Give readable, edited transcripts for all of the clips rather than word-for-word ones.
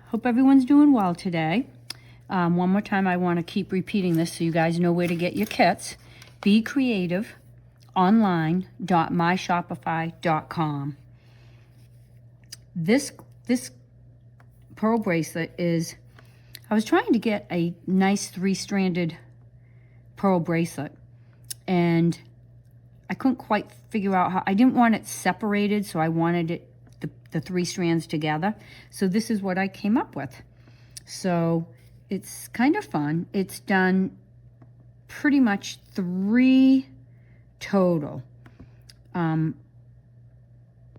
Hope everyone's doing well today. One more time, I want to keep repeating this so you guys know where to get your kits. BeCreativeOnline.myshopify.com. This pearl bracelet is, I was trying to get a nice 3-stranded pearl bracelet, and I couldn't quite figure out how. I didn't want it separated, so I wanted it the 3 strands together. So this is what I came up with. So it's kind of fun. It's done pretty much 3 total. We're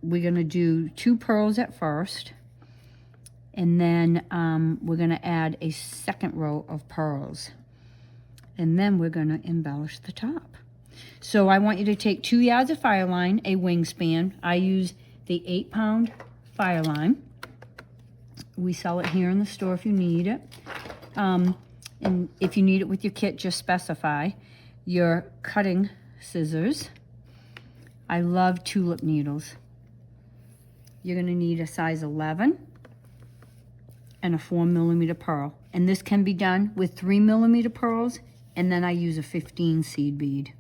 gonna do 2 pearls at first, and then we're gonna add a second row of pearls, and then we're gonna embellish the top. So I want you to take 2 yards of fire line, a wingspan. I use the 8-pound fire line. We sell it here in the store if you need it. And if you need it with your kit, just specify. Your cutting scissors. I love tulip needles. You're gonna need a size 11 and a 4mm pearl. And this can be done with 3mm pearls, and then I use a 15 seed bead.